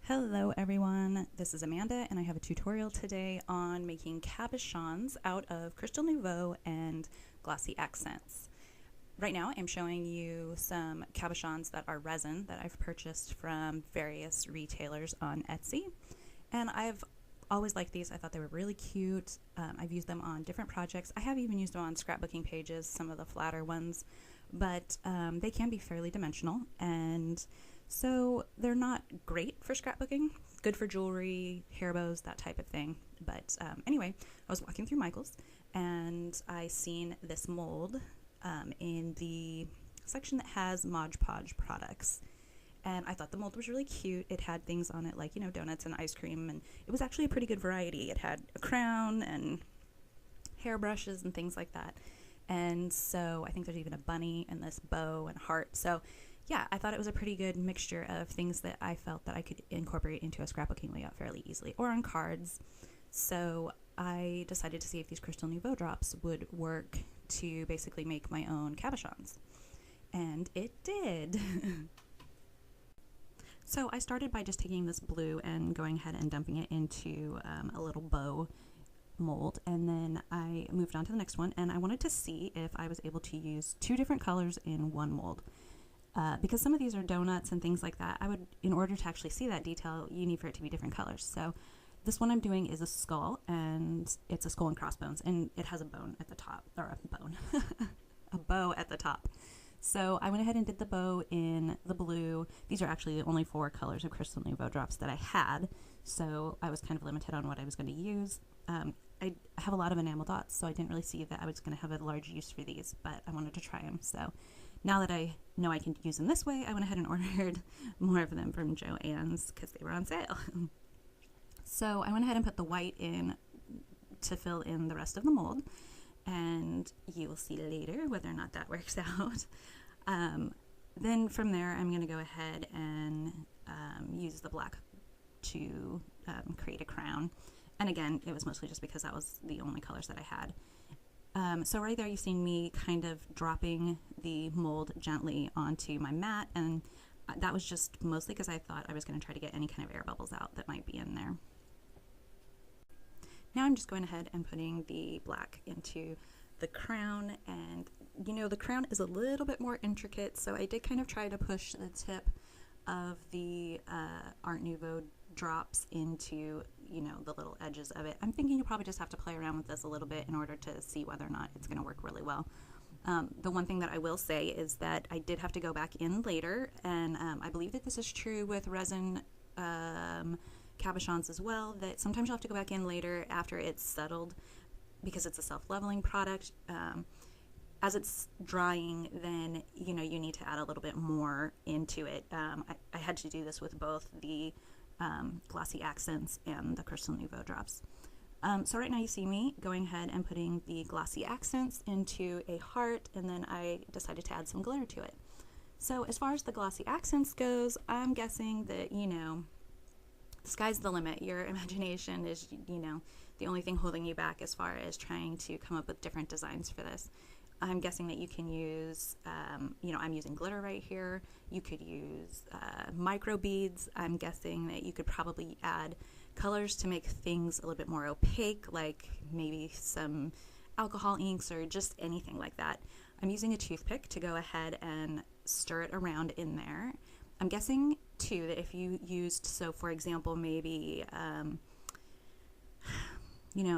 Hello everyone, this is Amanda and I have a tutorial today on making cabochons out of Crystal Nuvo and Glossy accents. Right now I'm showing you some cabochons that are resin that I've purchased from various retailers on Etsy, and I've always liked these. I thought they were really cute. I've used them on different projects. I have even used them on scrapbooking pages, some of the flatter ones, but they can be fairly dimensional, and so they're not great for scrapbooking, good for jewelry, hair bows, that type of thing. But anyway, I was walking through Michael's and I seen this mold in the section that has Mod Podge products. And I thought the mold was really cute. It had things on it like, donuts and ice cream, and it was actually a pretty good variety. It had a crown and hairbrushes and things like that. And so I think there's even a bunny and this bow and heart. So yeah, I thought it was a pretty good mixture of things that I felt that I could incorporate into a scrapbooking layout fairly easily, or on cards. So I decided to see if these Crystal Nuvo drops would work to basically make my own cabochons. And it did. So I started by just taking this blue and going ahead and dumping it into a little bow mold, and then I moved on to the next one, and I wanted to see if I was able to use two different colors in one mold. Because some of these are donuts and things like that, in order to actually see that detail, you need for it to be different colors. So this one I'm doing is a skull, and it's a skull and crossbones, and it has a bone at the top, or a bone, a bow at the top. So I went ahead and did the bow in the blue. These are actually the only 4 colors of Crystal Nuvo drops that I had, so I was kind of limited on what I was going to use. I have a lot of enamel dots, so I didn't really see that I was going to have a large use for these, but I wanted to try them. So now that I know I can use them this way, I went ahead and ordered more of them from Joann's because they were on sale. So I went ahead and put the white in to fill in the rest of the mold, and you will see later whether or not that works out. Then from there, I'm going to go ahead and use the black to create a crown. And again, it was mostly just because that was the only colors that I had. So right there, you've seen me kind of dropping the mold gently onto my mat, and that was just mostly because I thought I was going to try to get any kind of air bubbles out that might be in there. Now I'm just going ahead and putting the black into the crown, and the crown is a little bit more intricate, so I did kind of try to push the tip of the Art Nouveau drops into the little edges of it. I'm thinking you probably just have to play around with this a little bit in order to see whether or not it's going to work really well. The one thing that I will say is that I did have to go back in later, and I believe that this is true with resin cabochons as well, that sometimes you'll have to go back in later after it's settled because it's a self-leveling product. As it's drying, then you need to add a little bit more into it. I had to do this with both the Glossy accents and the Crystal Nuvo drops. So right now you see me going ahead and putting the Glossy accents into a heart, and then I decided to add some glitter to it. So as far as the Glossy accents goes, I'm guessing that, the sky's the limit. Your imagination is, the only thing holding you back as far as trying to come up with different designs for this. I'm guessing that you can use, I'm using glitter right here. You could use micro beads. I'm guessing that you could probably add colors to make things a little bit more opaque, like maybe some alcohol inks or just anything like that. I'm using a toothpick to go ahead and stir it around in there. I'm guessing too that if you used, so for example, maybe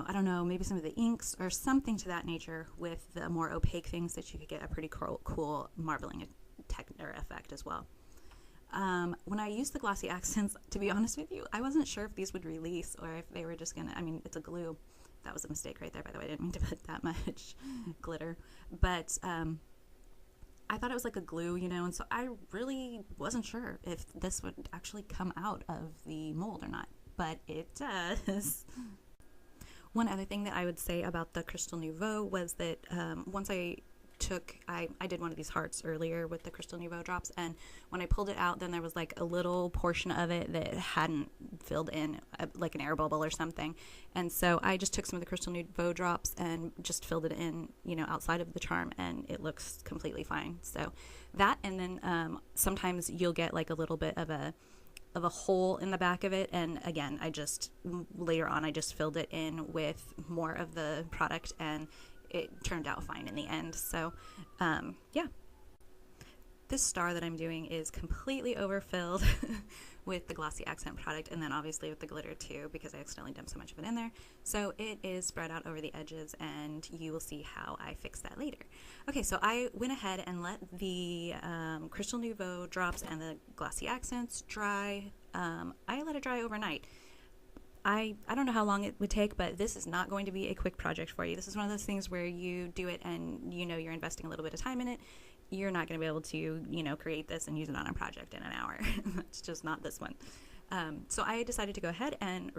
I don't know, maybe some of the inks or something to that nature with the more opaque things, that you could get a pretty cool marbling effect as well. When I used the Glossy accents, to be honest with you, I wasn't sure if these would release or if they were just gonna, it's a glue. That was a mistake right there, by the way. I didn't mean to put that much glitter. But I thought it was like a glue, and so I really wasn't sure if this would actually come out of the mold or not. But it does. One other thing that I would say about the Crystal Nuvo was that once I did one of these hearts earlier with the Crystal Nuvo drops, and when I pulled it out, then there was like a little portion of it that hadn't filled in, like an air bubble or something. And so I just took some of the Crystal Nuvo drops and just filled it in, outside of the charm, and it looks completely fine. So that, and then sometimes you'll get like a little bit of a of a hole in the back of it. And again, later on, I just filled it in with more of the product, and it turned out fine in the end. So, yeah. This star that I'm doing is completely overfilled with the Glossy accent product, and then obviously with the glitter too, because I accidentally dumped so much of it in there. So it is spread out over the edges, and you will see how I fix that later. Okay, so I went ahead and let the Crystal Nuvo drops and the Glossy accents dry. I let it dry overnight. I don't know how long it would take, but this is not going to be a quick project for you. This is one of those things where you do it and you know you're investing a little bit of time in it. You're not going to be able to, create this and use it on a project in an hour. That's just not this one. So I decided to go ahead and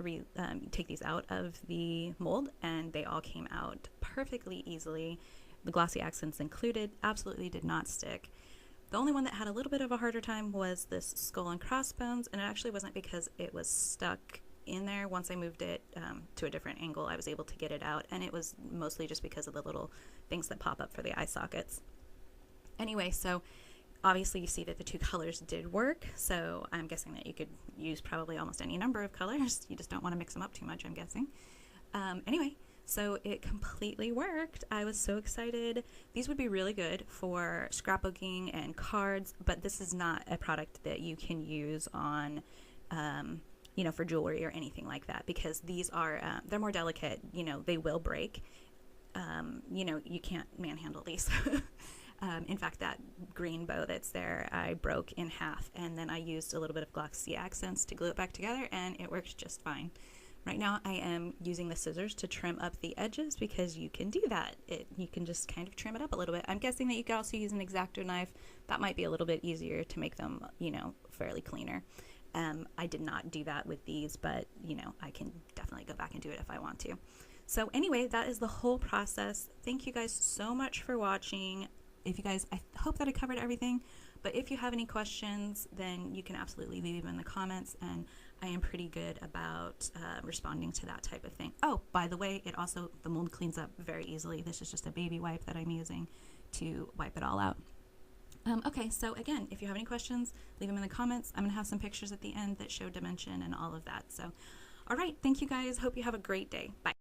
take these out of the mold, and they all came out perfectly easily. The Glossy accents included absolutely did not stick. The only one that had a little bit of a harder time was this skull and crossbones, and it actually wasn't because it was stuck in there. Once I moved it to a different angle, I was able to get it out, and it was mostly just because of the little things that pop up for the eye sockets. Anyway, so obviously you see that the two colors did work, so I'm guessing that you could use probably almost any number of colors. You just don't want to mix them up too much, I'm guessing. Anyway, so it completely worked. I was so excited. These would be really good for scrapbooking and cards, but this is not a product that you can use on for jewelry or anything like that, because these are they're more delicate. They will break. You can't manhandle these. In fact, that green bow that's there, I broke in half, and then I used a little bit of Glossy accents to glue it back together, and it worked just fine. Right now, I am using the scissors to trim up the edges, because you can do that. You can just kind of trim it up a little bit. I'm guessing that you could also use an X-Acto knife. That might be a little bit easier to make them, fairly cleaner. I did not do that with these, but, I can definitely go back and do it if I want to. So anyway, that is the whole process. Thank you guys so much for watching. I hope that I covered everything, but if you have any questions, then you can absolutely leave them in the comments, and I am pretty good about responding to that type of thing. Oh, by the way, the mold cleans up very easily. This is just a baby wipe that I'm using to wipe it all out. Okay, so again, if you have any questions, leave them in the comments. I'm going to have some pictures at the end that show dimension and all of that. So, all right, thank you guys. Hope you have a great day. Bye.